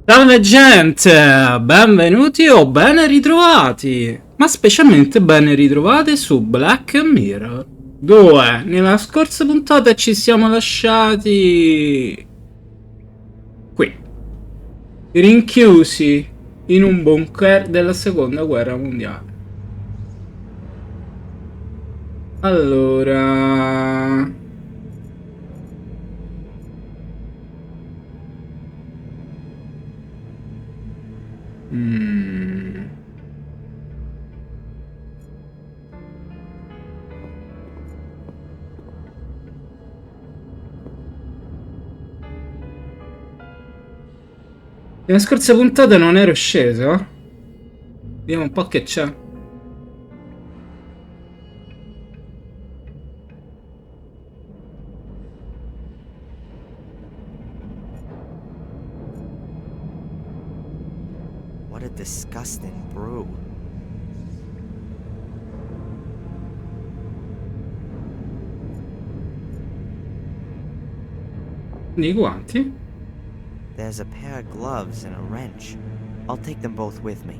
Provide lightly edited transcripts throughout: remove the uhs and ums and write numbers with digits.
Salve gente, benvenuti o ben ritrovati, ma specialmente ben ritrovati su Black Mirror 2. Nella scorsa puntata ci siamo lasciati qui, rinchiusi in un bunker della seconda guerra mondiale. Allora... Nella scorsa puntata non ero sceso. Vediamo un po' che c'è. What a disgusting brew. I guanti. There's a pair of gloves and a wrench. I'll take them both with me.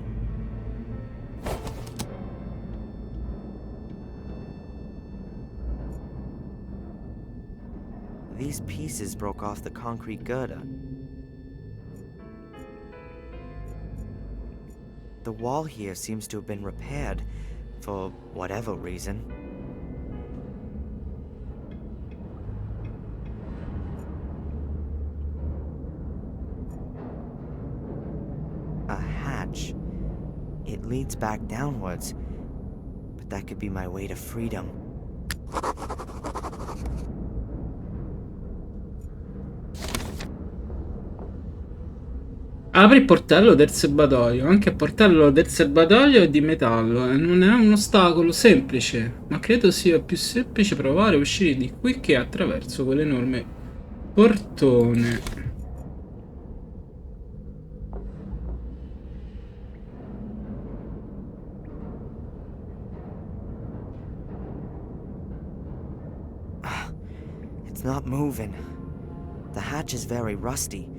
These pieces broke off the concrete girder. The wall here seems to have been repaired, for whatever reason. A hatch. It leads back downwards, but that could be my way to freedom. Apri il portello del serbatoio. Anche il portello del serbatoio è di metallo e non è un ostacolo semplice, ma credo sia più semplice provare a uscire di qui che attraverso quell'enorme portone. It's not moving. The hatch is very rusty.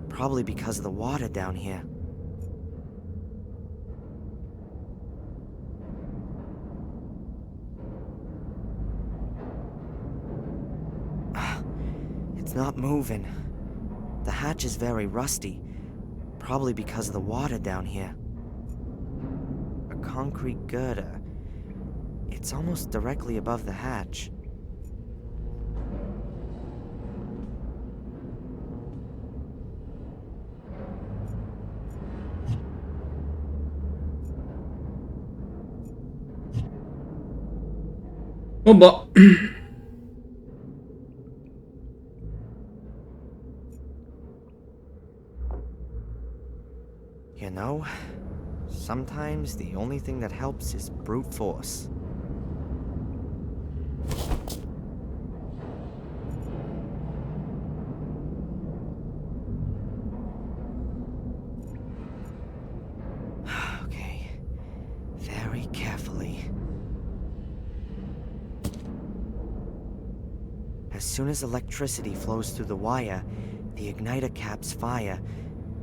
Probably because of the water down here. It's not moving. The hatch is very rusty. Probably because of the water down here. A concrete girder. It's almost directly above the hatch. Oh boh. You know, sometimes the only thing that helps is brute force. Okay, very carefully. As soon as electricity flows through the wire, the igniter caps fire,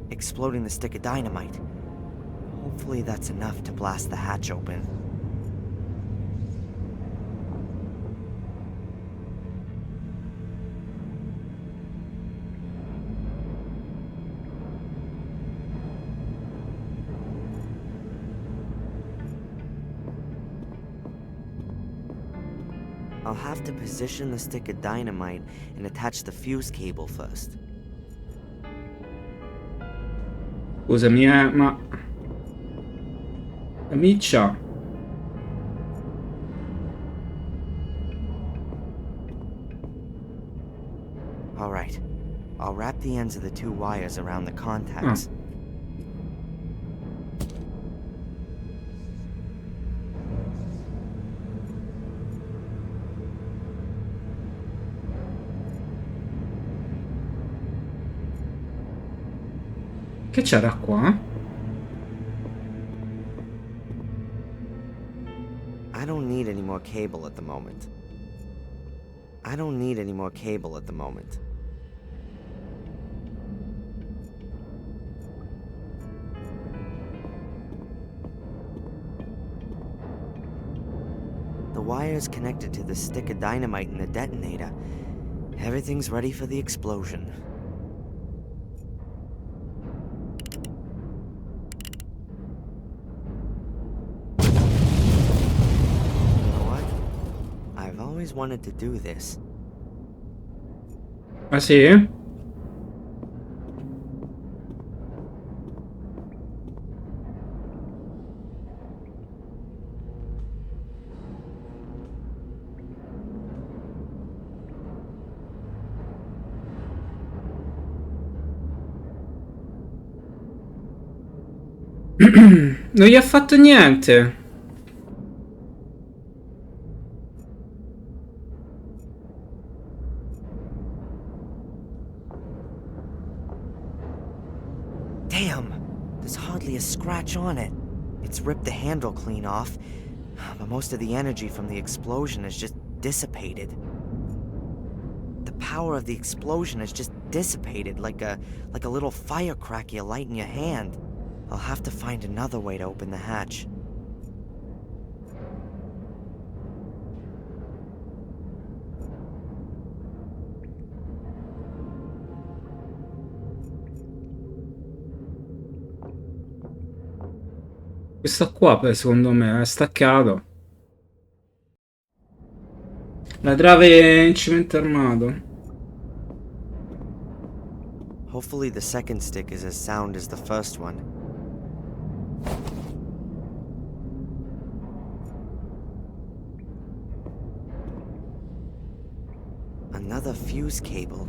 exploding the stick of dynamite. Hopefully that's enough to blast the hatch open. I'll have to position the stick of dynamite and attach the fuse cable first. Scusami, ma... La miccia. Alright, I'll wrap the ends of the two wires around the contacts. Che c'era qua? I don't need any more cable at the moment. I don't need any more cable at the moment. The wires connected to the stick of dynamite in the detonator. Everything's ready for the explosion. You know what? I've always wanted to do this. Ah sì? Non gli ha fatto niente. Damn! There's hardly a scratch on it. It's ripped the handle clean off, but most of the energy from the explosion has just dissipated. The power of the explosion has just dissipated like a little firecracker you light in your hand. I'll have to find another way to open the hatch. Questo qua, secondo me, è staccato. La trave in cemento armato. Hopefully the second stick is as sound as the first one. Another fuse cable.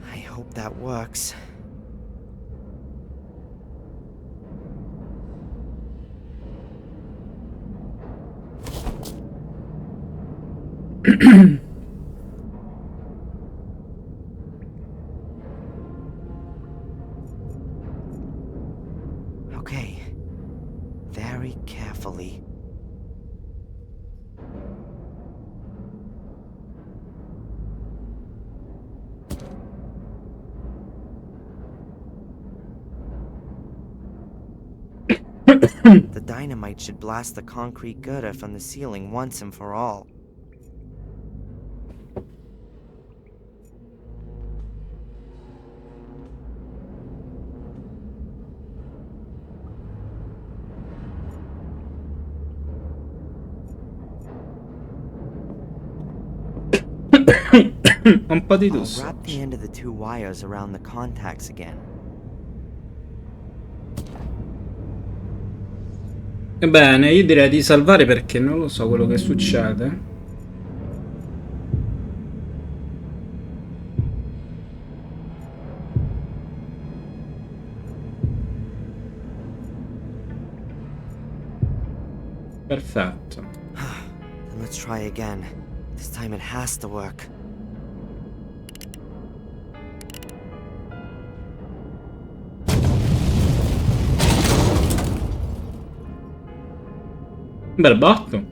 I hope that works. Okay. Very carefully. The dynamite should blast the concrete girder from the ceiling once and for all. Un po' di I'll tusso. wrap the end of the two wires around the contacts again. Ebbene, io direi di salvare perché non lo so quello che succede. Perfetto. Then let's try again. This time it has to work. Bel botto.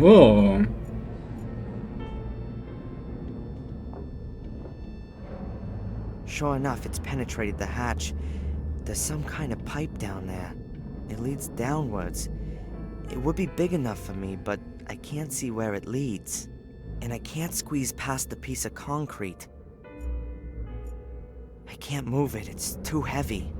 Oh. Sure enough, it's penetrated the hatch. There's some kind of pipe down there. It leads downwards. It would be big enough for me, but I can't see where it leads. And I can't squeeze past the piece of concrete. I can't move it, it's too heavy.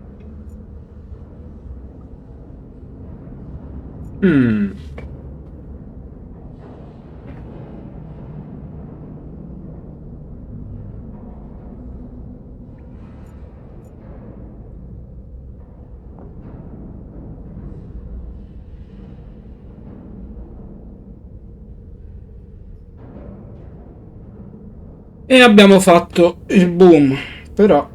E abbiamo fatto il boom, però...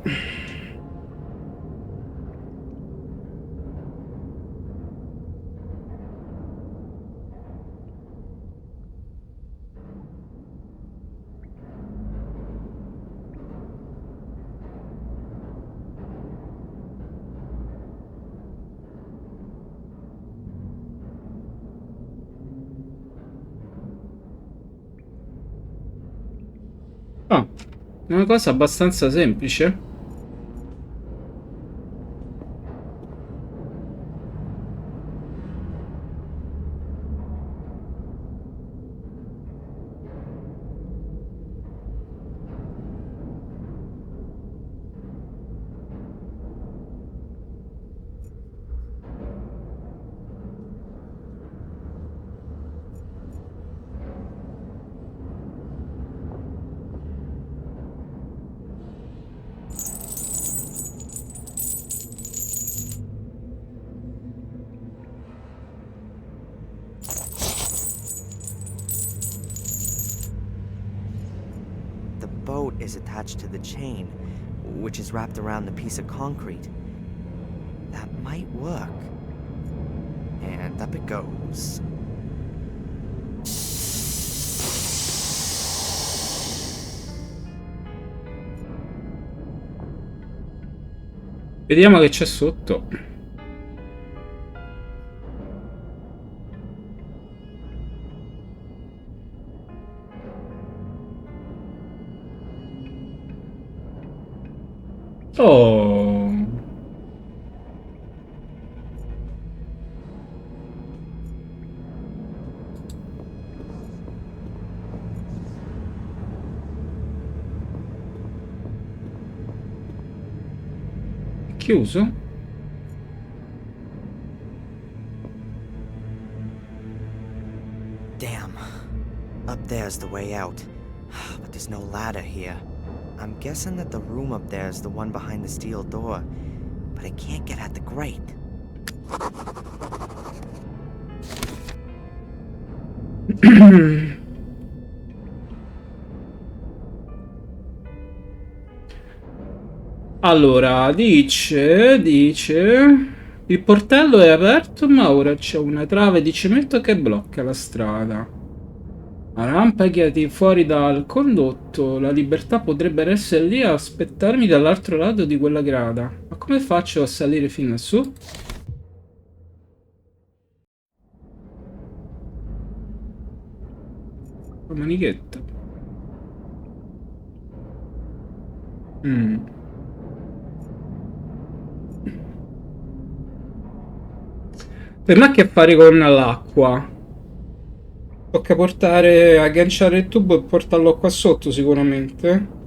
Ah, è una cosa abbastanza semplice. The boat is attached to the chain, which is wrapped around the piece of concrete. That might work. And up it goes. Vediamo che c'è sotto. Oh. Chiuso? Damn. Up there's the way out. But there's no ladder here. I'm guessing that the room up there is the one behind the steel door. But I can't get at the grate. Allora, dice... Il portello è aperto, ma ora c'è una trave di cemento che blocca la strada. Arrampicati fuori dal condotto. La libertà potrebbe essere lì a aspettarmi dall'altro lato di quella grada. Ma come faccio a salire fino a su? La manichetta. Per me ha a che fare con l'acqua. Tocca portare, agganciare il tubo e portarlo qua sotto sicuramente.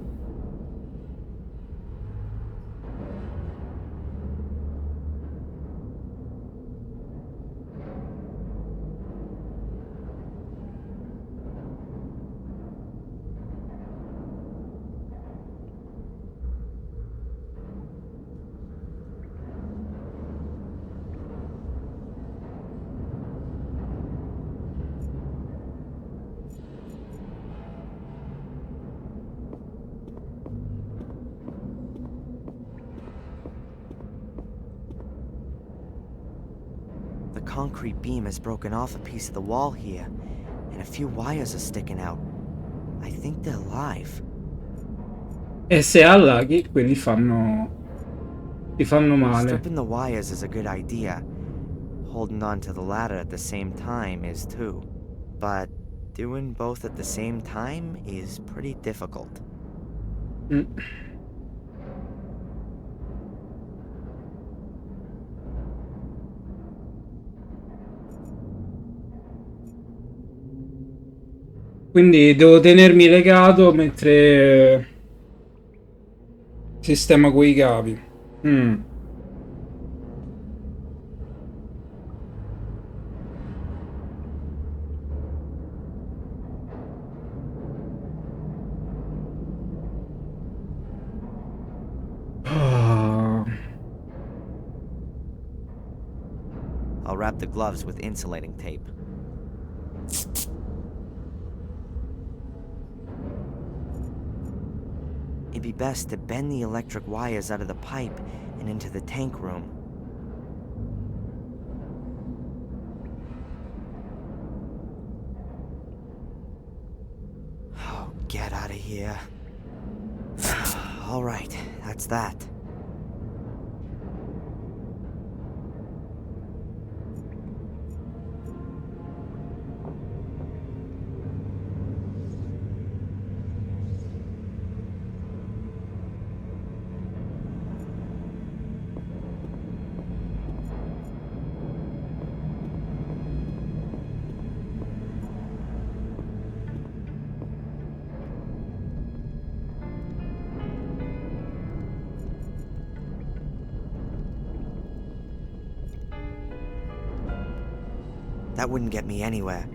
The concrete beam has broken off a piece of the wall here, and a few wires are sticking out. I think they're live. E se allaghi, quelli ti fanno male. Stripping the wires is a good idea. Holding on to the ladder at the same time is too. But doing both at the same time is pretty difficult. Quindi devo tenermi legato mentre sistema quei cavi. I'll wrap the gloves with insulating tape. It'd be best to bend the electric wires out of the pipe and into the tank room. Oh, get out of here. All right, that's that. That wouldn't get me anywhere.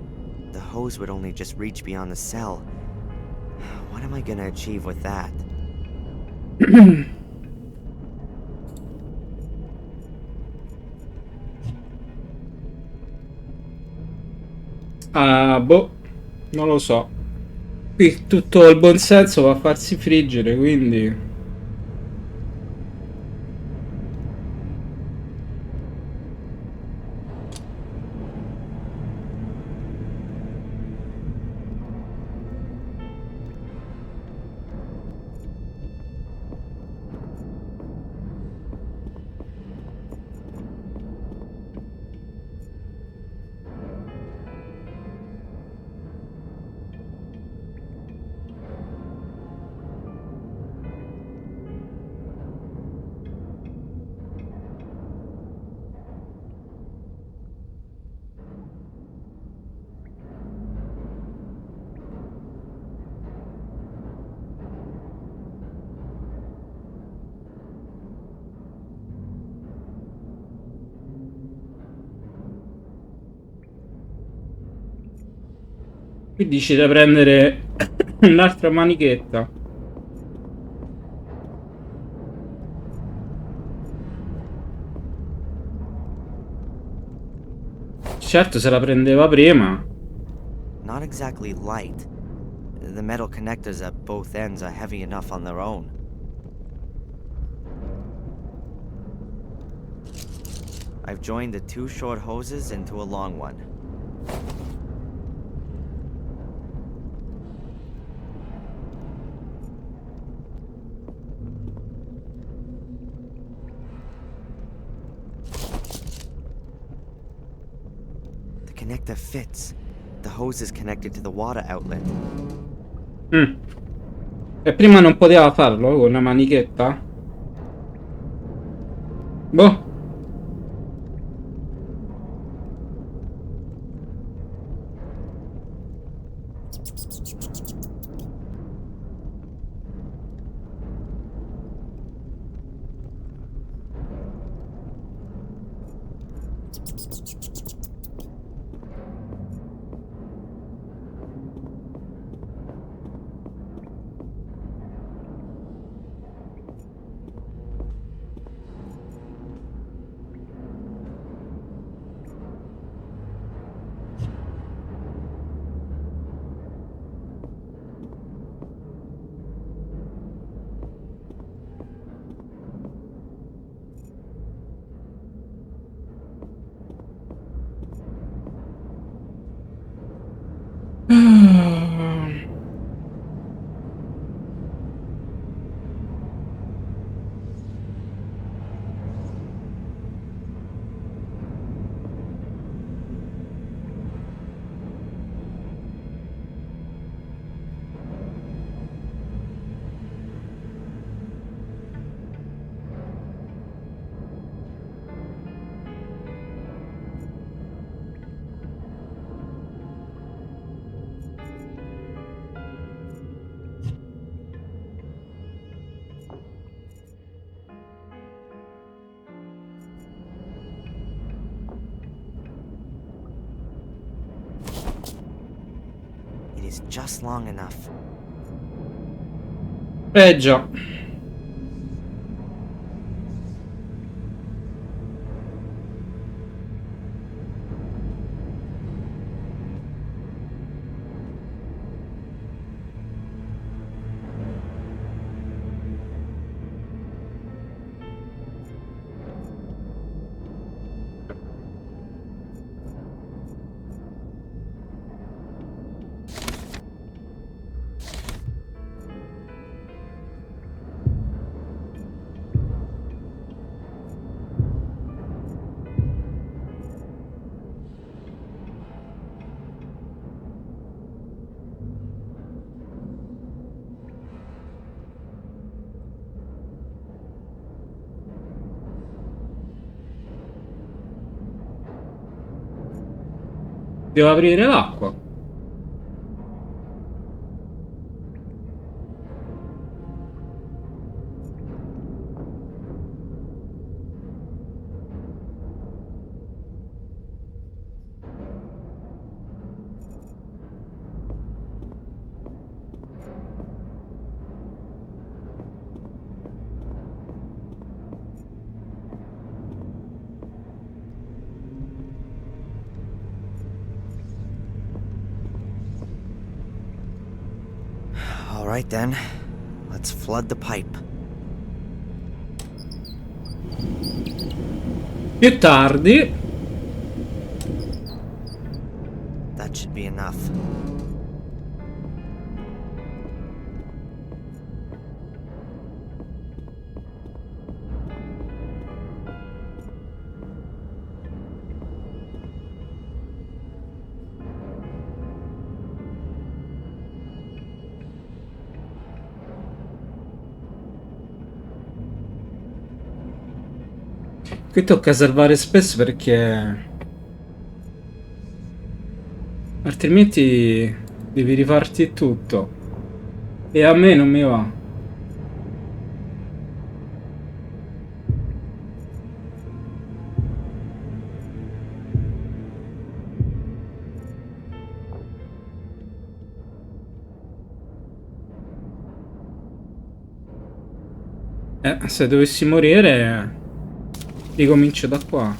The hose would only just reach beyond the cell. What am I gonna achieve with that? Ah, boh, non lo so. Qui tutto il buon senso va a farsi friggere, quindi... Qui dici da prendere un'altra manichetta. Certo, se la prendeva prima. Not exactly light. The metal connectors at both ends are heavy enough on their own. I've joined the two short hoses into a long one. The connector fits. The hose is connected to the water outlet. E prima non poteva farlo con una manichetta? Boh. It is just long enough. Già. Devo aprire l'acqua. All right then, let's flood the pipe. Più tardi. That should be enough. Qui tocca salvare spesso perché altrimenti devi rifarti tutto. E a me non mi va. Se dovessi morire, ricomincio da qua.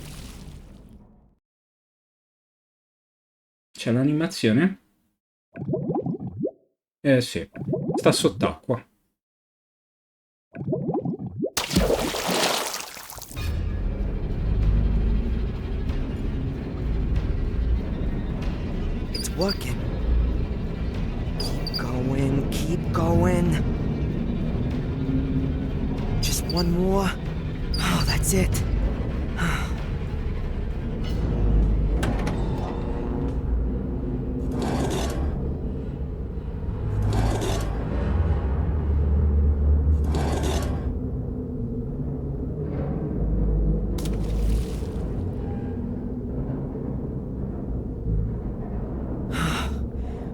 C'è l'animazione? Eh sì, sta sott'acqua. It's working. Keep going, keep going. Just one more. Oh, that's it.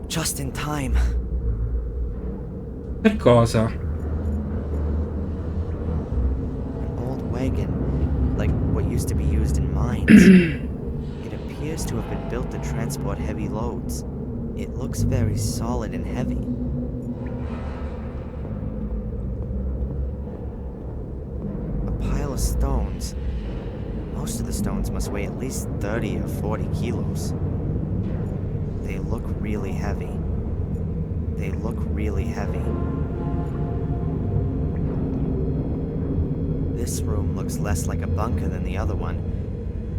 Just in time. Per cosa? An old wagon, like what used to be used in mines. It appears to have been built to transport heavy loads. It looks very solid and heavy. A pile of stones. Most of the stones must weigh at least 30 or 40 kilos. They look really heavy. They look really heavy. This room looks less like a bunker than the other one.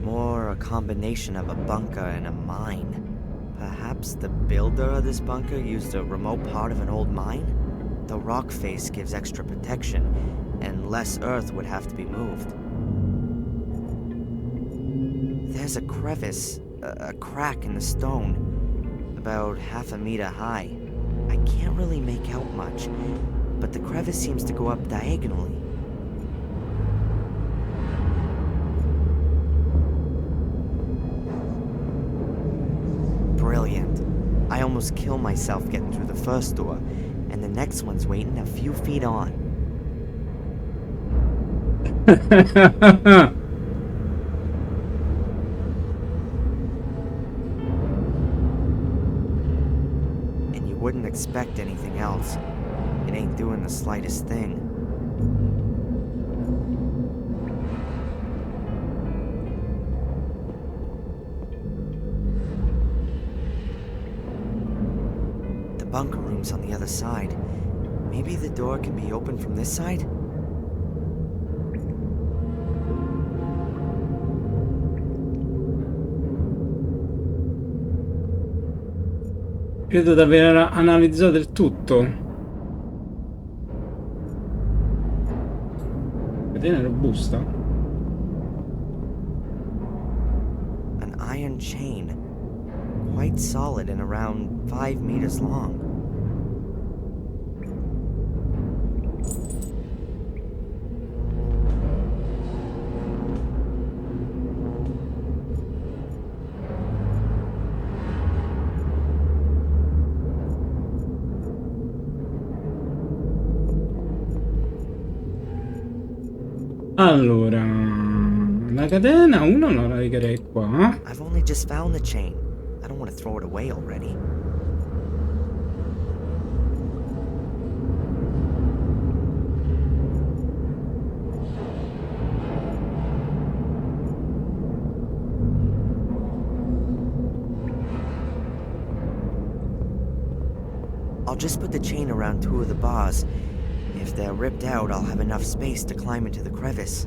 More a combination of a bunker and a mine. Perhaps the builder of this bunker used a remote part of an old mine? The rock face gives extra protection, and less earth would have to be moved. There's a crevice, a crack in the stone. About half a meter high. I can't really make out much, but the crevice seems to go up diagonally. Brilliant. I almost killed myself getting through the first door, and the next one's waiting a few feet on. Wouldn't expect anything else. It ain't doing the slightest thing. The bunker room's on the other side. Maybe the door can be opened from this side? Credo di aver analizzato il tutto. Vedete, robusta. An iron chain. Quite solid and around 5 meters long. Allora, la catena uno la legherei qua. I've only just found the chain. I don't want to throw it away already. I'll just put the chain around 2 of the bars. If they're ripped out, I'll have enough space to climb into the crevice.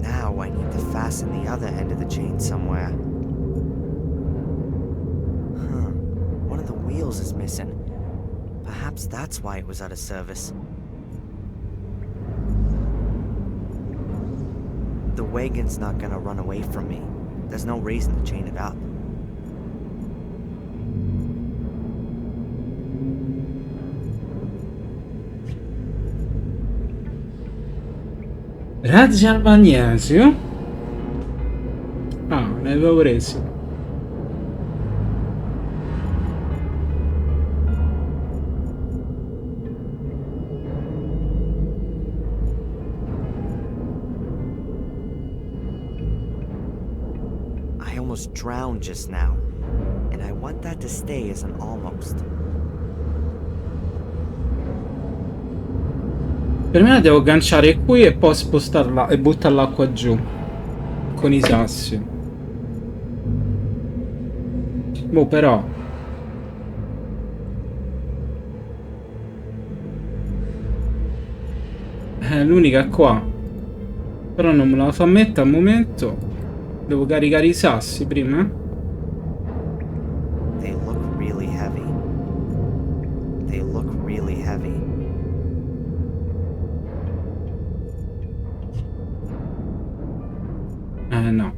Now I need to fasten the other end of the chain somewhere. Huh. One of the wheels is missing. Perhaps that's why it was out of service. The wagon's not gonna run away from me. There's no reason to chain it up. Razzi al magnesio. Ah, ne avevo presi. I almost drowned just now, and I want that to stay as an almost. Per me la devo agganciare qui e poi spostarla e buttarla qua giù. Con i sassi. Boh, però. L'unica è qua. Però non me la fa mettere al momento. Devo caricare i sassi prima. They look really heavy. They look really heavy. No.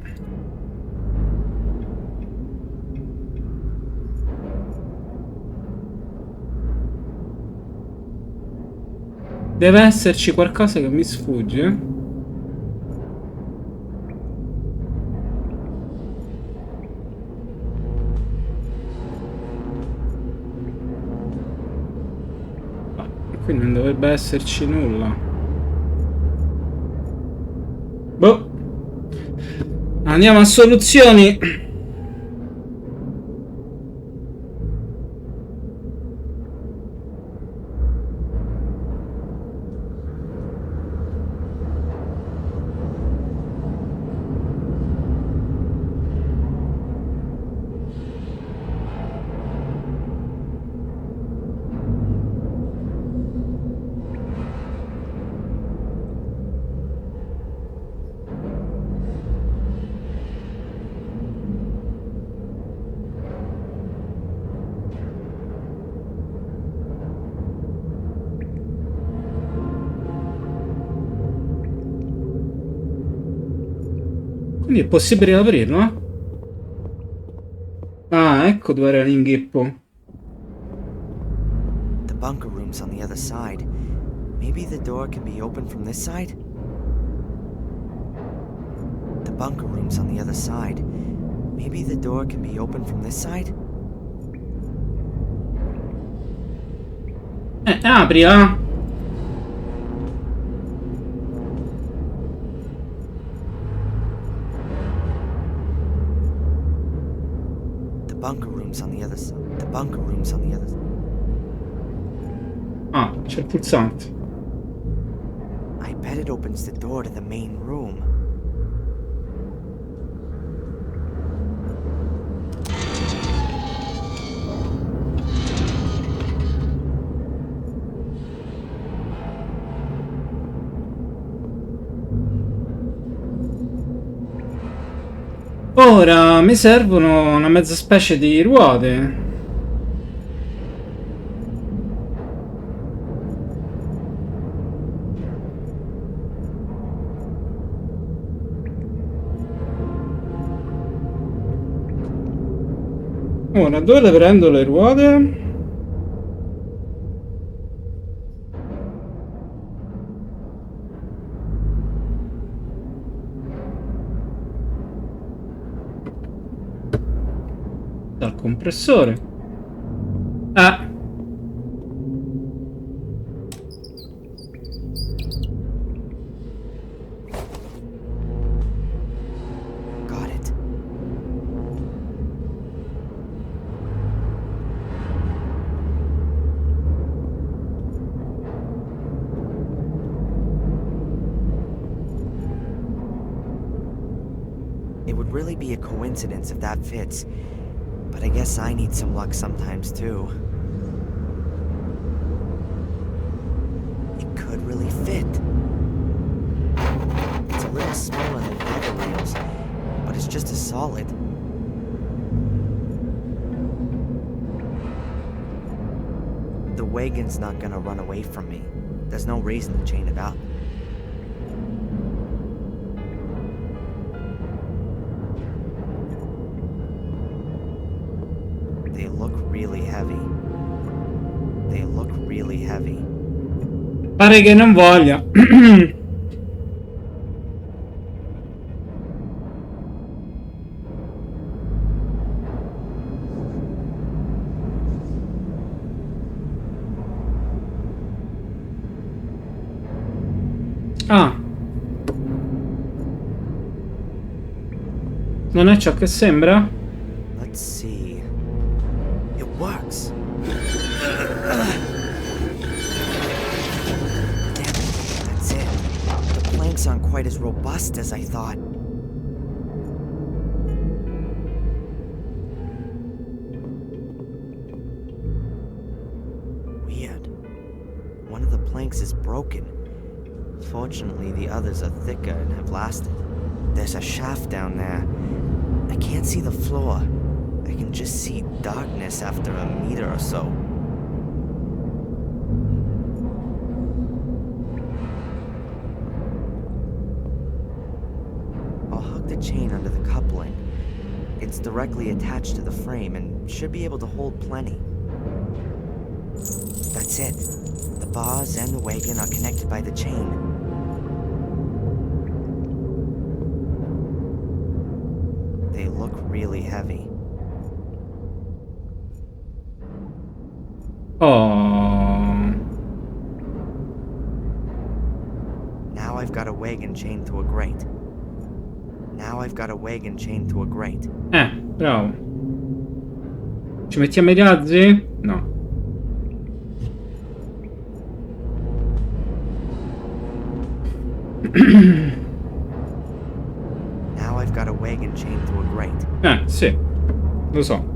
Deve esserci qualcosa che mi sfugge. Qui non dovrebbe esserci nulla. Boh. Andiamo a soluzioni. Quindi è possibile aprirlo, eh? Ah, ecco dove era l'inghippo. The bunker room's on the other side. Maybe the door can be opened from this side? The bunker room's on the other side. Maybe the door can be opened from this side? Aprila! The bunker room's on the other side. The bunker room's on the other side. Ah, c'è il pulsante. I bet it opens the door to the main room. Ora mi servono una mezza specie di ruote. Ora, dove le prendo le ruote? Dal compressore. really be a coincidence if that fits. But I guess I need some luck sometimes too. It could really fit. It's a little smaller than other rails, but it's just as solid. The wagon's not gonna run away from me. There's no reason to chain it up. They look really heavy. They look really heavy. Pare che non voglia. Ah. Non è ciò che sembra? Let's see. It works. Damn it, that's it. The planks aren't quite as robust as I thought. Weird. One of the planks is broken. Fortunately, the others are thicker and have lasted. There's a shaft down there. I can't see the floor. I can just see darkness after a meter or so. I'll hook the chain under the coupling. It's directly attached to the frame and should be able to hold plenty. That's it. The bars and the wagon are connected by the chain. They look really heavy. Oh. Now I've got a wagon chained to a grate. Now I've got a wagon chained to a grate. Bravo. Ci mettiamo i razzi? No. Now I've got a wagon chained to a grate. Sì. Lo so.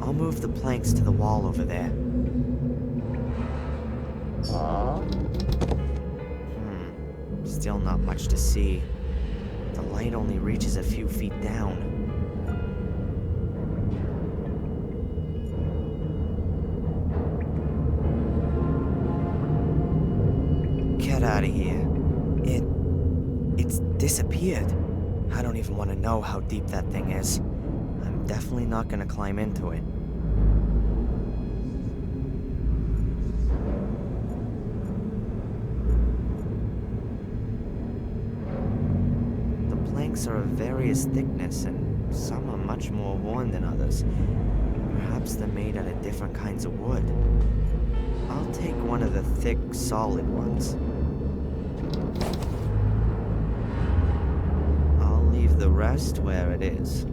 I'll move the planks to the wall over there. Still not much to see. The light only reaches a few feet down. Get out of here. It's disappeared. I don't even want to know how deep that thing is. I'm definitely not gonna climb into it. Are of various thickness, and some are much more worn than others. Perhaps they're made out of different kinds of wood. I'll take one of the thick, solid ones. I'll leave the rest where it is.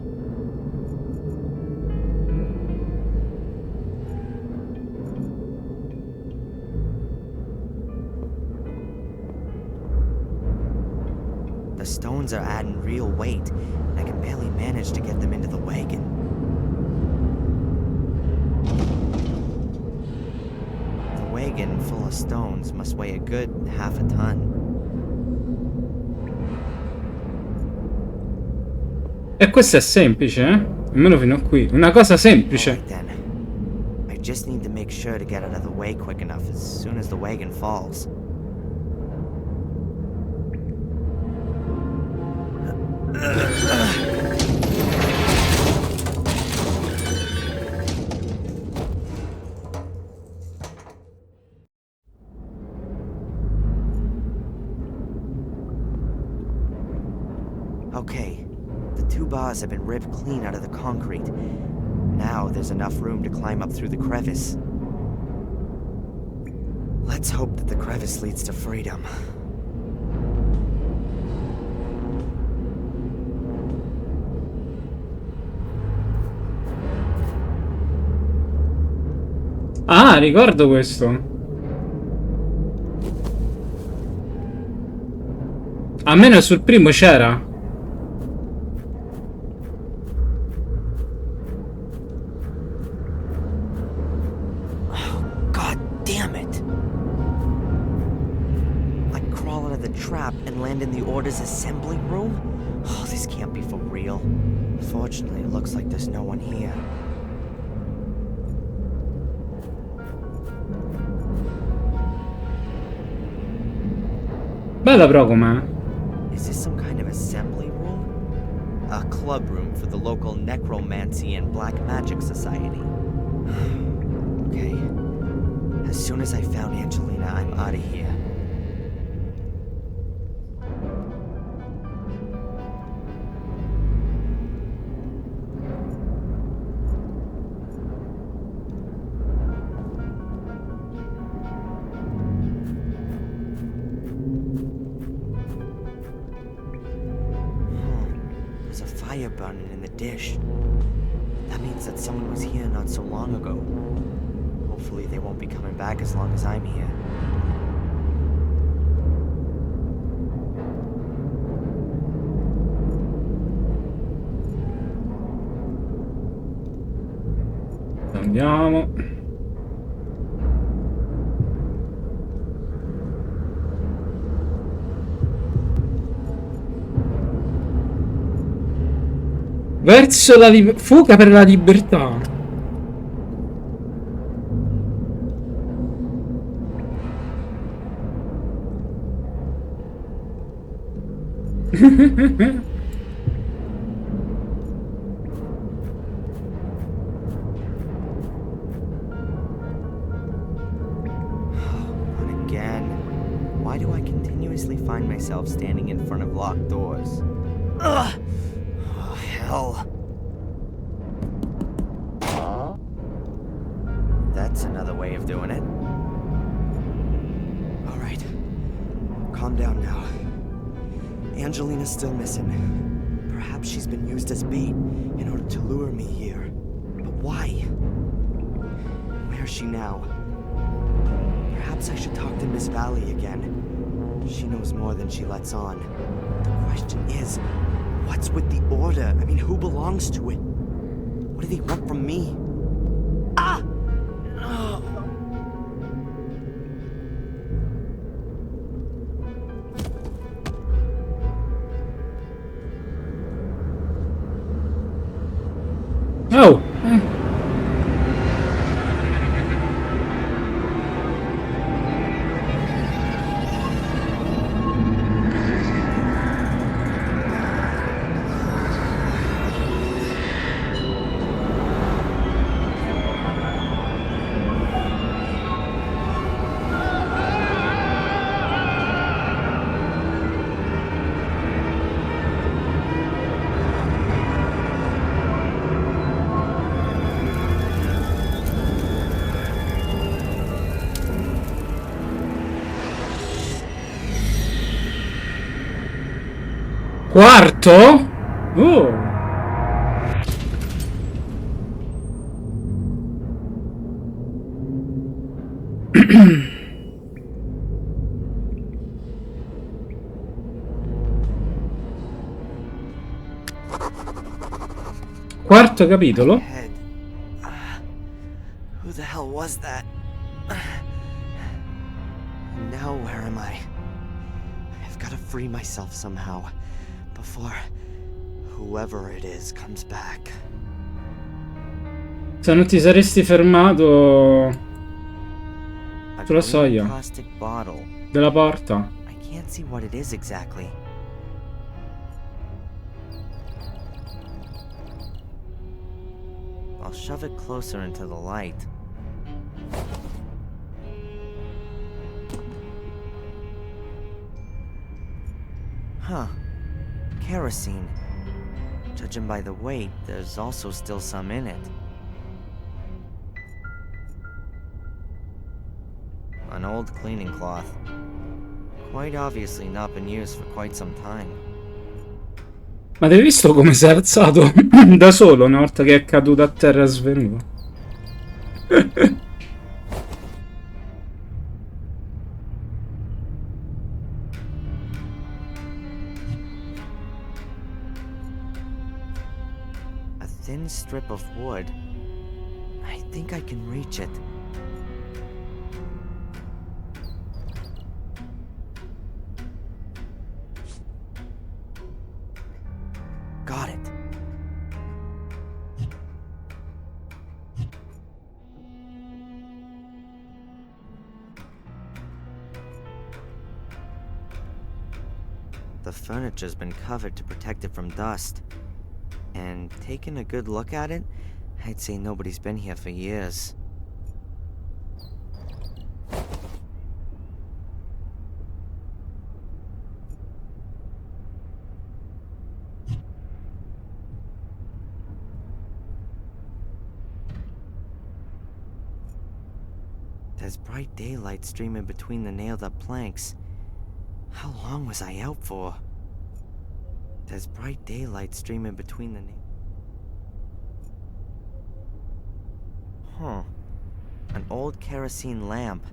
The stones are adding real weight, and I can barely manage to get them into the wagon. The wagon full of stones must weigh a good half a ton. E questo è semplice, eh? Almeno fino a qui. Una cosa semplice. Alright then. I just need to make sure to get out of the way quick enough as soon as the wagon falls. Okay, the two bars have been ripped clean out of the concrete. Now there's enough room to climb up through the crevice. Let's hope that the crevice leads to freedom. Ah, ricordo questo. Almeno sul primo c'era. Trap and land in the Order's assembly room? Oh, this can't be for real. Fortunately, it looks like there's no one here. Bella però com'è. Is this some kind of assembly room? A club room for the local necromancy and black magic society. Okay. As soon as I found Angelina, I'm out of here. Fire burning in the dish. That means that someone was here not so long ago. Hopefully they won't be coming back as long as I'm here. Andiamo. Verso la fuga per la libertà. Not again. Why do I continuously find myself standing in front of locked doors? Ugh! Hell. That's another way of doing it. Alright. Calm down now. Angelina's still missing. Perhaps she's been used as bait in order to lure me here. But why? Where's she now? Perhaps I should talk to Miss Valley again. She knows more than she lets on. The question is, what's with the Order? I mean, who belongs to it? What do they want from me? Ah! Oh! Quarto? Oh! Quarto capitolo? Who the hell was that? Now where am I? I've got to free myself somehow before whoever it is comes back. Se non ti saresti fermato sulla soglia della porta. I can't see what it is exactly. I'll shove it closer into the light. Huh. Kerosene. Judging by the weight, there's also still some in it. An old cleaning cloth. Quite obviously not been used for quite some time. Ma hai visto come si è alzato da solo una volta che è caduto a terra e svenuto? A thin strip of wood. I think I can reach it. Got it. The furniture's been covered to protect it from dust. And taking a good look at it, I'd say nobody's been here for years. There's bright daylight streaming between the nailed-up planks. How long was I out for? There's bright daylight streaming between the Huh. An old kerosene lamp.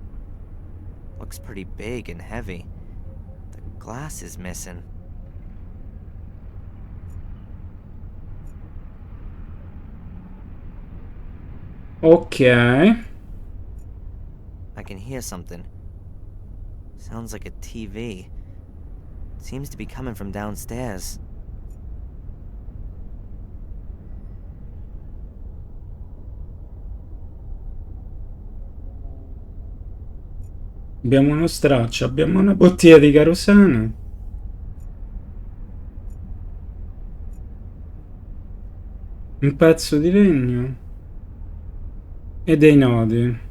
Looks pretty big and heavy. The glass is missing. Ok. I can hear something. Sounds like a TV. Seems to be coming from downstairs. Abbiamo uno straccio, abbiamo una bottiglia di kerosene. Un pezzo di legno. E dei nodi.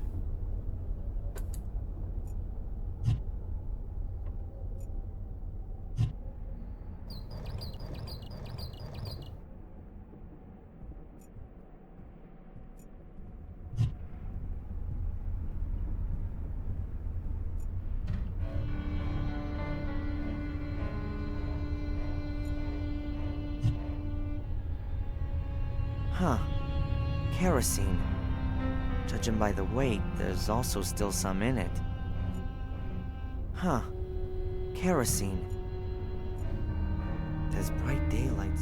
Huh. Kerosene. Judging by the weight, there's also still some in it. Huh. Kerosene. There's bright daylight.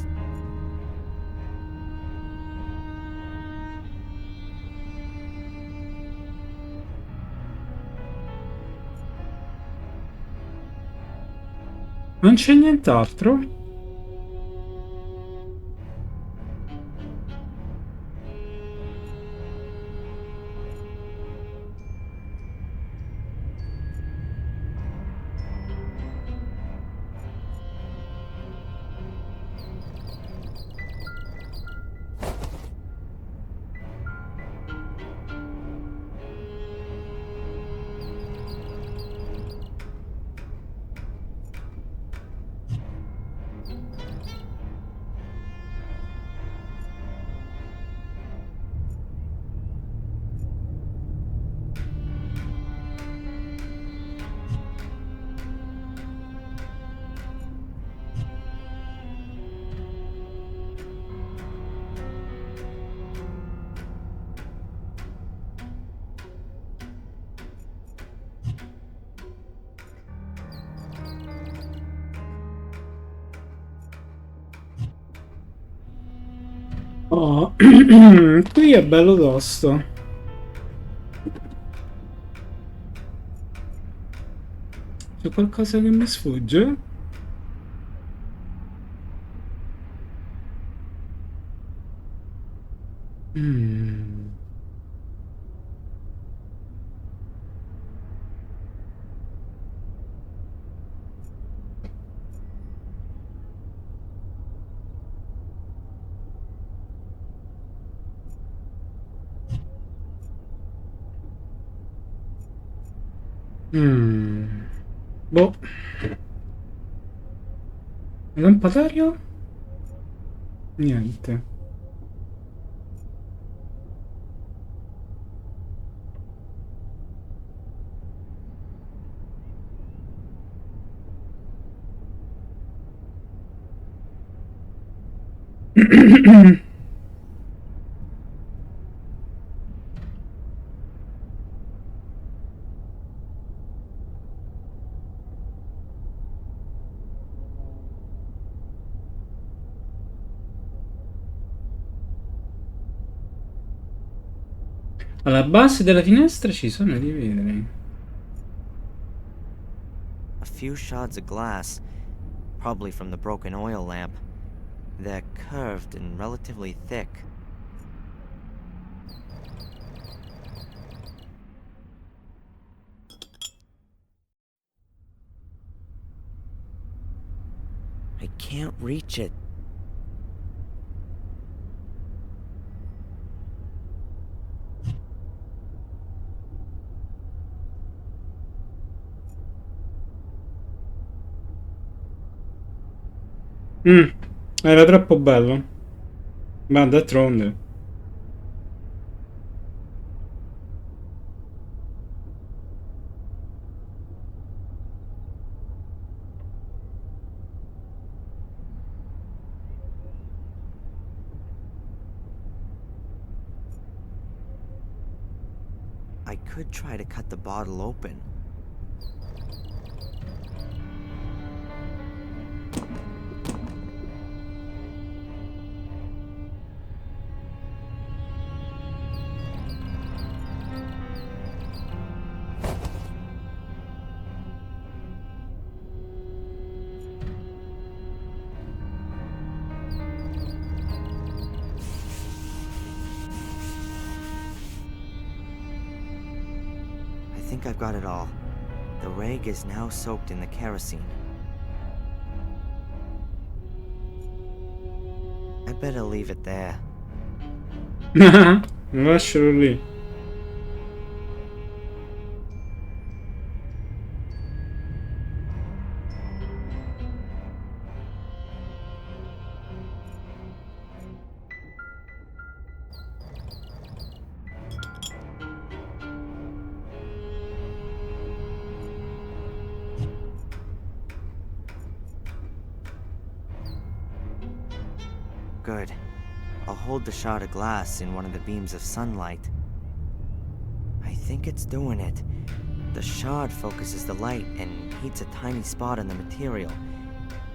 Non c'è nient'altro? Oh, qui è bello tosto. C'è qualcosa che mi sfugge? Mm. Boh. Lampadario? Niente. Alla base della finestra ci sono dei vetri. A few shards of glass, probably from the broken oil lamp. They're curved and relatively thick. I can't reach it. Era troppo bello. Ma d'altronde. I could try to cut the bottle open. I think I've got it all. The rag is now soaked in the kerosene. I better leave it there. Lo lascio lì. Good. I'll hold the shard of glass in one of the beams of sunlight. I think it's doing it. The shard focuses the light and heats a tiny spot in the material.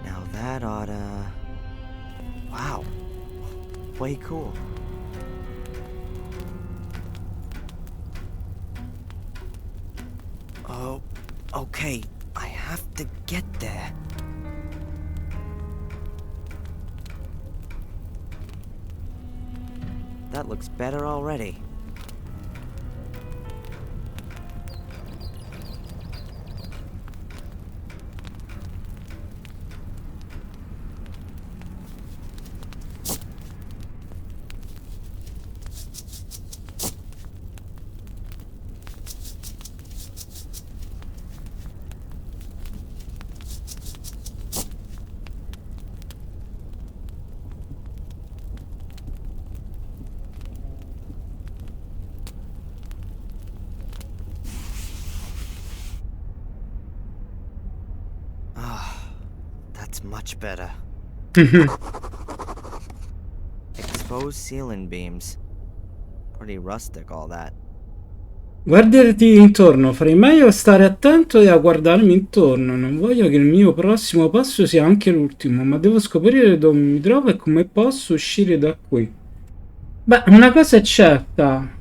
Now that oughta... Wow. Way cool. Oh, okay. I have to get there. That looks better already. That's much better. Exposed ceiling beams. Pretty rustic, all that. Guardati intorno, farei meglio a stare attento e a guardarmi intorno. Non voglio che il mio prossimo passo sia anche l'ultimo, ma devo scoprire dove mi trovo e come posso uscire da qui. Beh, una cosa è certa.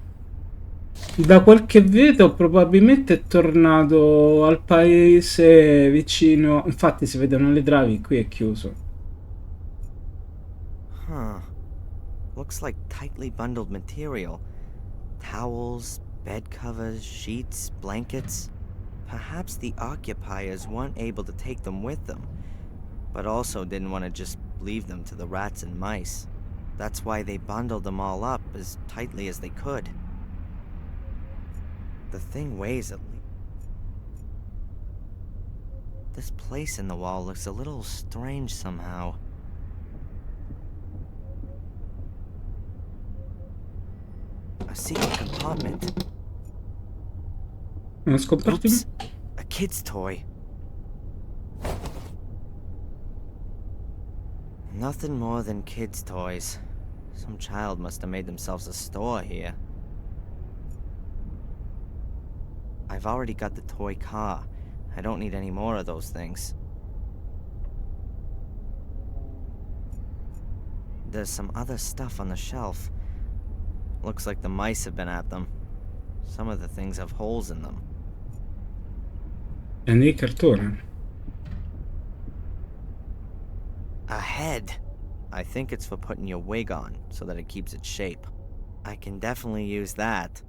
Da quel che vedo, probabilmente è tornato al paese vicino. Infatti, si vedono le travi, qui è chiuso. Huh. Looks like tightly bundled material. Towels, bed covers, sheets, blankets. Perhaps the occupiers weren't able to take them with them, but also didn't want to just leave them to the rats and mice. That's why they bundled them all up as tightly as they could. The thing weighs at least. This place in the wall looks a little strange somehow. A secret compartment. Non scoperti? Oops, a kid's toy. Nothing more than kids' toys. Some child must have made themselves a store here. I've already got the toy car. I don't need any more of those things. There's some other stuff on the shelf. Looks like the mice have been at them. Some of the things have holes in them. Prendi il cartone. A head. I think it's for putting your wig on, so that it keeps its shape. I can definitely use that.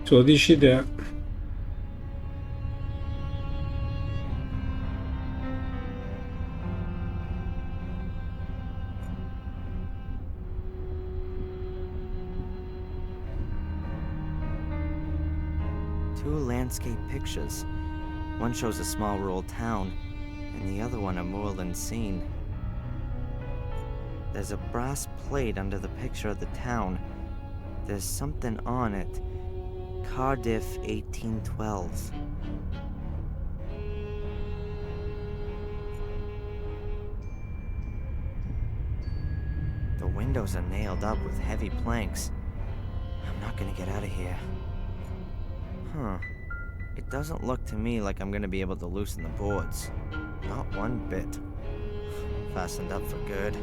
Tu dici te. Two landscape pictures. One shows a small rural town, and the other one a moorland scene. There's a brass plate under the picture of the town. There's something on it. Cardiff 1812. The windows are nailed up with heavy planks. I'm not gonna get out of here. Huh. It doesn't look to me like I'm gonna be able to loosen the boards. Not one bit. Fastened up for good.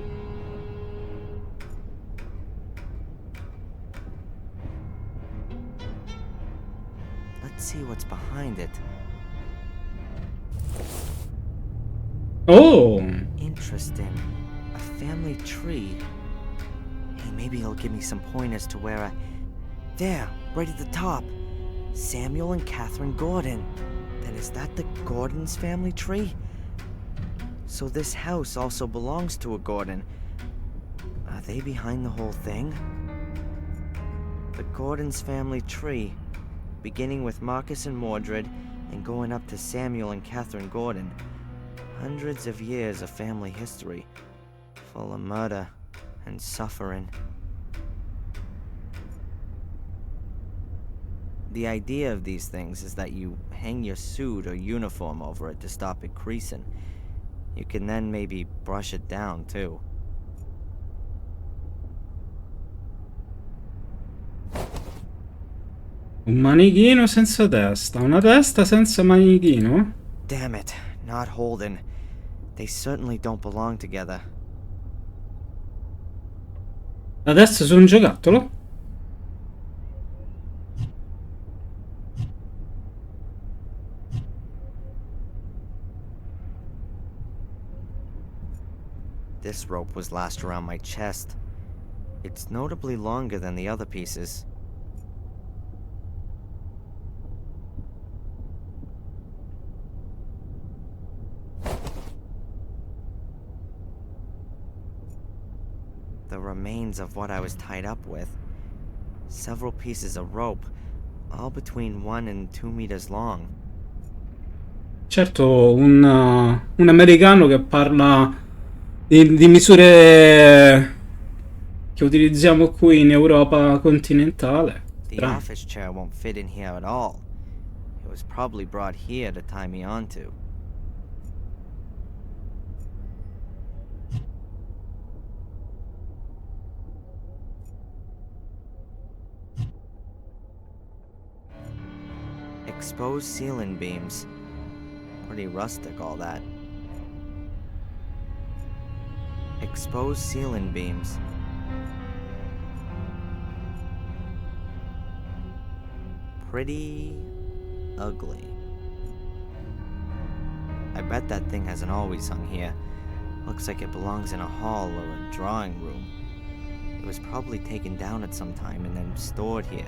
Let's see what's behind it. Oh! Interesting. A family tree. Hey, maybe he'll give me some pointers to where I... There, right at the top. Samuel and Catherine Gordon. Then is that the Gordon's family tree? So this house also belongs to a Gordon. Are they behind the whole thing? The Gordon's family tree, beginning with Marcus and Mordred and going up to Samuel and Catherine Gordon. Hundreds of years of family history, full of murder and suffering. The idea of these things is that you hang your suit or uniform over it to stop it creasing. You can then maybe brush it down, too. Un manichino senza testa. Una testa senza manichino? Damn it, not holding. They certainly don't belong together. La testa su un giocattolo? This rope was last around my chest. It's notably longer than the other pieces. The remains of what I was tied up with. Several pieces of rope, all between 1 and 2 meters long. Certo, un americano che parla di misure che utilizziamo qui in Europa continentale. The Strano. office chair won't fit in here at all. It was probably brought here to tie me onto. Exposed ceiling beams. Pretty rustic, all that. Exposed ceiling beams. Pretty ugly. I bet that thing hasn't always hung here. Looks like it belongs in a hall or a drawing room. It was probably taken down at some time and then stored here.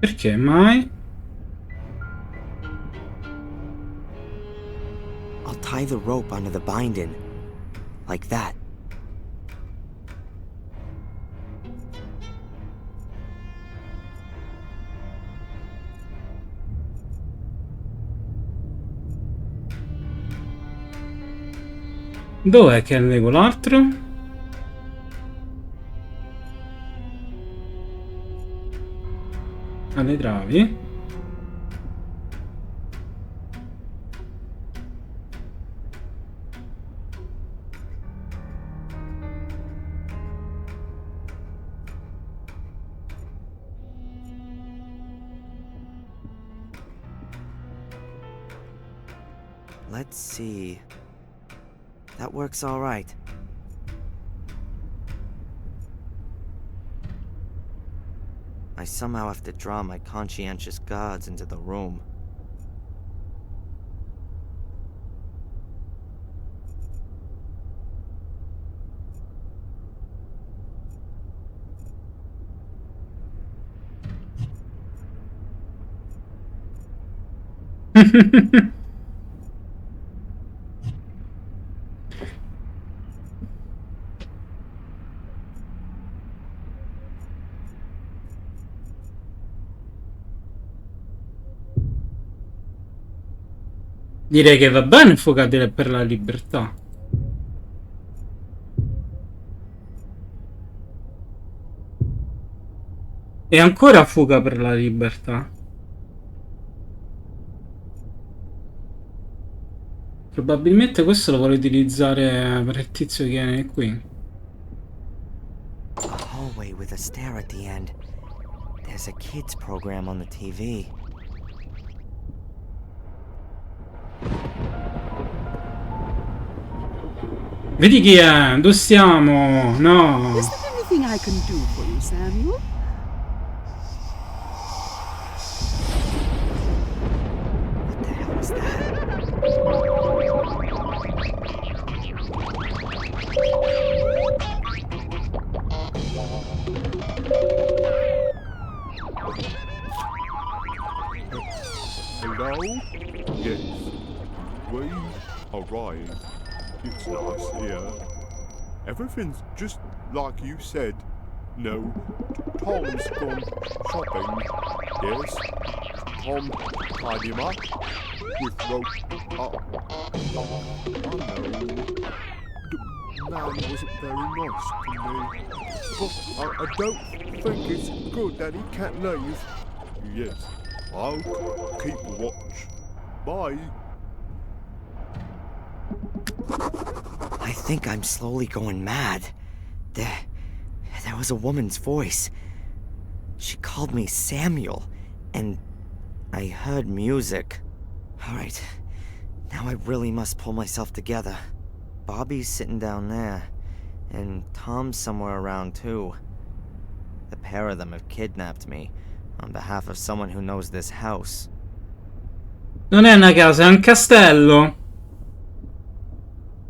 Perché mai? I'll tie the rope onto the binding. Like that. Dov'è che leggo l'altro? Alle travi. Let's see. That works all right. I somehow have to draw my conscientious gods into the room. Direi che va bene fuga per la libertà. E ancora fuga per la libertà. Probabilmente questo lo vuole utilizzare per il tizio che viene qui. A hallway with a stair at the end. There's a kids program on the TV. Vedi chi è? Dove stiamo? No. Is there anything I can do for you, Samuel? What the hell is that? Hello? Yes. We arrived. It's nice here. Everything's just like you said. No, Tom's gone shopping. Yes. Tom tied him up with rope up. I know. The man wasn't very nice to me. But I don't think it's good that he can't leave. Yes. I'll keep watch. Bye. I think I'm slowly going mad. There was a woman's voice. She called me Samuel, and I heard music. Alright, now I really must pull myself together. Bobby's sitting down there, and Tom's somewhere around too. The pair of them have kidnapped me on behalf of someone who knows this house. Non è una casa, è un castello.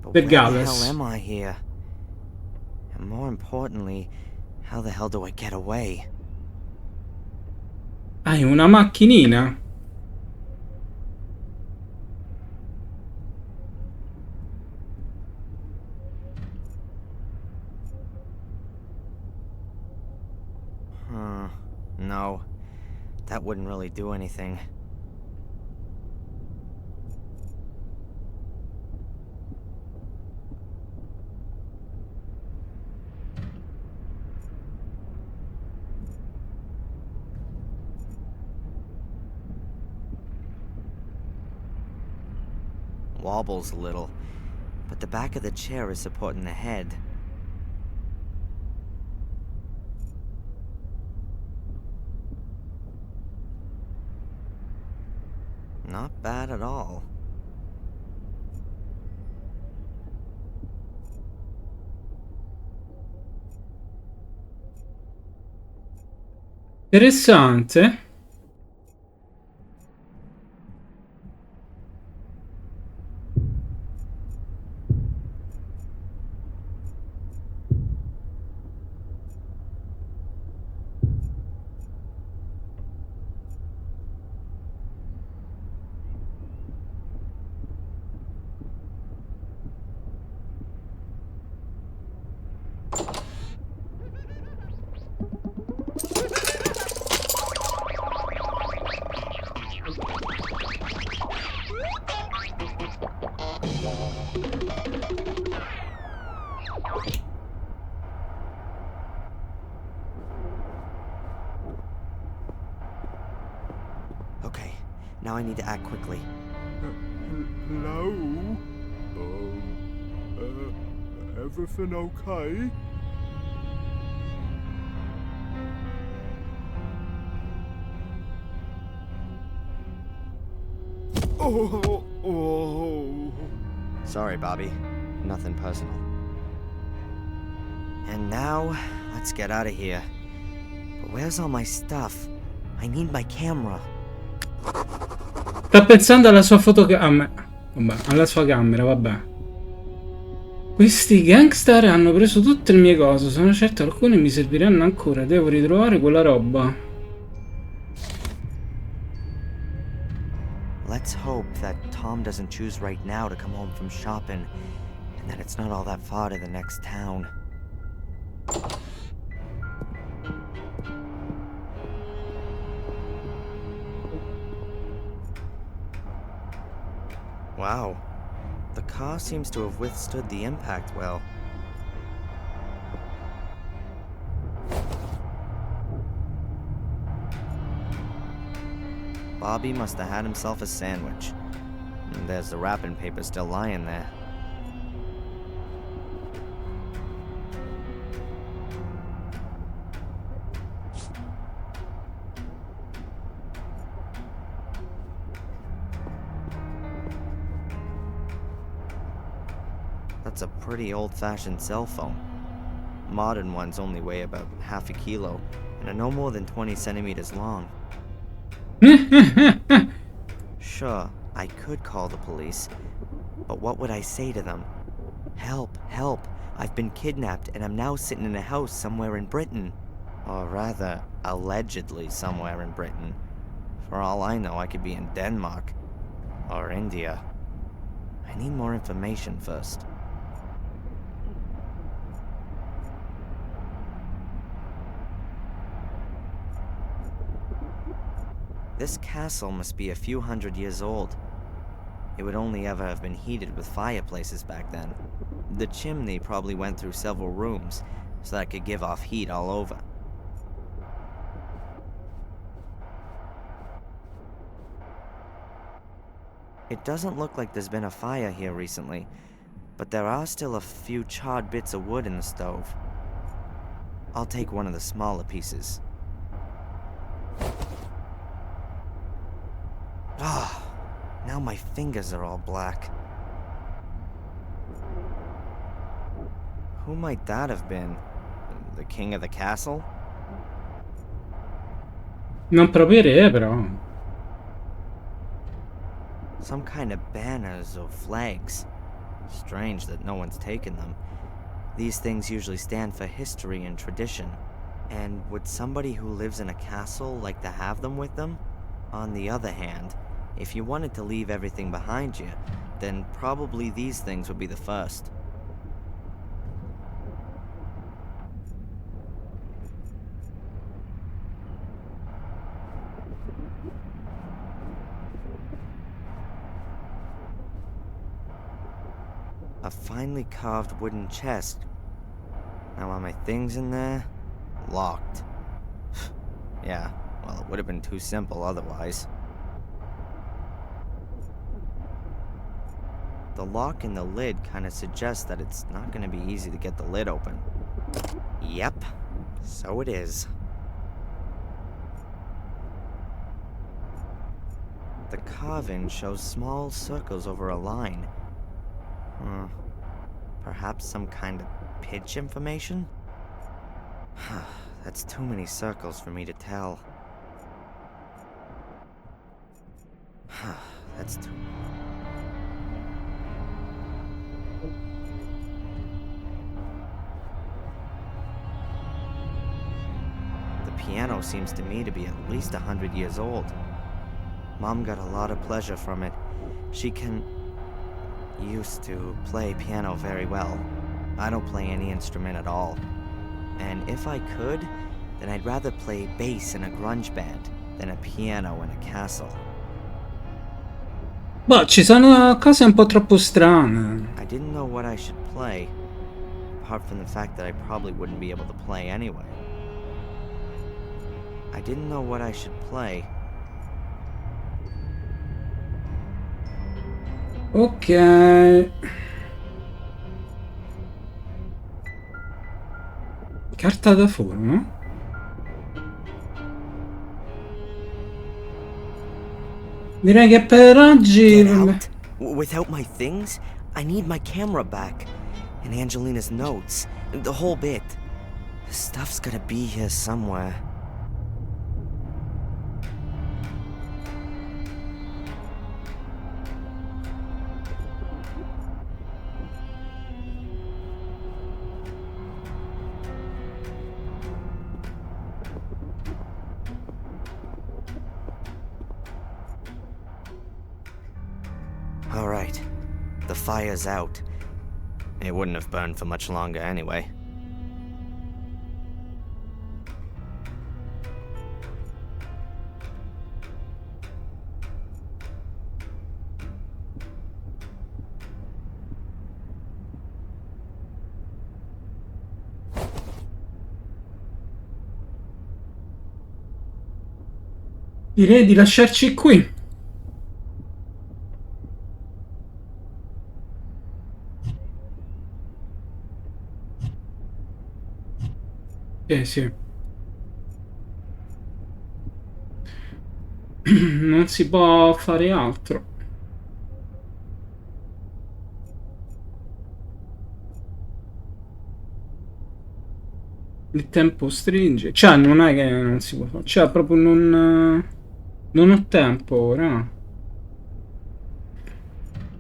But The where the Galles. hell am I here? And more importantly, how the hell do I get away? Hai una macchinina. No, that wouldn't really do anything. Wobbles a little, but the back of the chair is supporting the head. Not bad at all. Interessante. Now I need to act quickly. Hello? Everything okay? Oh. Sorry, Bobby. Nothing personal. And now, let's get out of here. But where's all my stuff? I need my camera. Sta pensando alla sua fotocamera. Vabbè, alla sua camera, vabbè. Questi gangster hanno preso tutte le mie cose. Sono certo alcune mi serviranno ancora. Devo ritrovare quella roba. Let's hope that Tom doesn't choose right now to come home from shopping, and that it's not all that far to the next town. Wow, the car seems to have withstood the impact well. Bobby must have had himself a sandwich. And there's the wrapping paper still lying there. That's a pretty old-fashioned cell phone. Modern ones only weigh about half a kilo and are no more than 20 centimeters long. Sure, I could call the police, but what would I say to them? Help, help, I've been kidnapped and I'm now sitting in a house somewhere in Britain. Or rather, allegedly somewhere in Britain. For all I know, I could be in Denmark. Or India. I need more information first. This castle must be a few hundred years old. It would only ever have been heated with fireplaces back then. The chimney probably went through several rooms, so that it could give off heat all over. It doesn't look like there's been a fire here recently, but there are still a few charred bits of wood in the stove. I'll take one of the smaller pieces. Ah, now my fingers are all black. Who might that have been? The king of the castle? Non proprio re, però. Some kind of banners or flags. Strange that no one's taken them. These things usually stand for history and tradition. And would somebody who lives in a castle like to have them with them? On the other hand, if you wanted to leave everything behind you, then probably these things would be the first. A finely carved wooden chest. Now are my things in there? Locked. Yeah, well, it would have been too simple otherwise. The lock in the lid kind of suggests that it's not going to be easy to get the lid open. Yep, so it is. The carving shows small circles over a line. Perhaps some kind of pitch information? That's too many circles for me to tell. That's too... The piano seems to me to be at least 100 years old. Mom got a lot of pleasure from it. She used to play piano very well. I don't play any instrument at all. And if I could, then I'd rather play bass in a grunge band than a piano in a castle. Boh, ci sono cose un po' troppo strane. I didn't know what I should play, apart from the fact that I probably wouldn't be able to play anyway. I didn't know what I should play. Ok. Carta da forno? Direi che per oggi... Get out? Without my things? I need my camera back. And Angelina's notes. The whole bit. The stuff's gotta be here somewhere. Alright. The fire's out. It wouldn't have burned for much longer anyway. Direi di lasciarci qui. Sì. Non si può fare altro. Il tempo stringe. Cioè, non è che non si può fare. Cioè, proprio non ho tempo ora.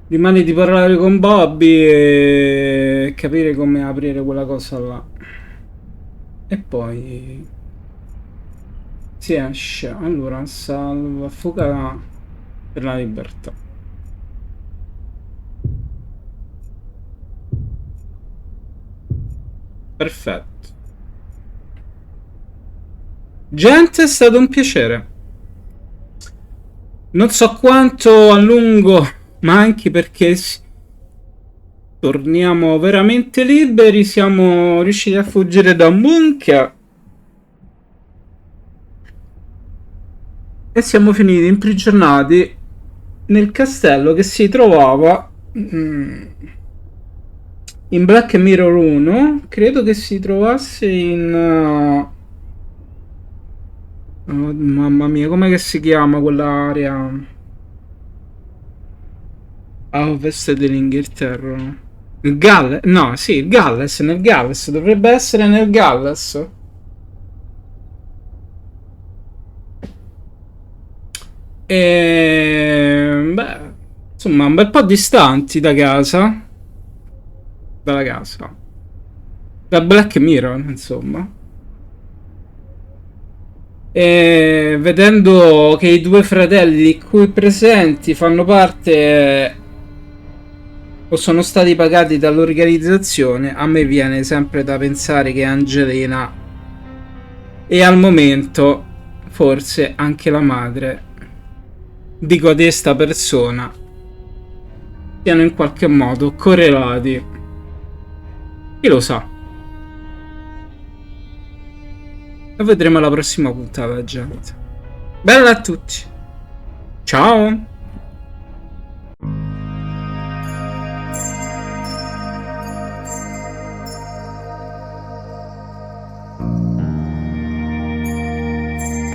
Rimane di parlare con Bobby e capire come aprire quella cosa là. E poi si esce. Allora, salva, fuga per la libertà. Perfetto. Gente, è stato un piacere. Non so quanto a lungo manchi perché torniamo veramente liberi. Siamo riusciti a fuggire da un bunker. E siamo finiti imprigionati nel castello che si trovava in Black Mirror 1. Credo che si trovasse in... oh, mamma mia, com'è che si chiama quell'area? A ovest dell'Inghilterra. Il Galles? No, sì, il Galles, nel Galles. Dovrebbe essere nel Galles. E... beh, insomma, un bel po' distanti da casa. Dalla casa. Da Black Mirror, insomma. E vedendo che i due fratelli qui presenti fanno parte o sono stati pagati dall'organizzazione, a me viene sempre da pensare che Angelina e al momento forse anche la madre di codesta persona siano in qualche modo correlati. Chi lo sa? Lo vedremo alla prossima puntata, gente. Bella a tutti. Ciao.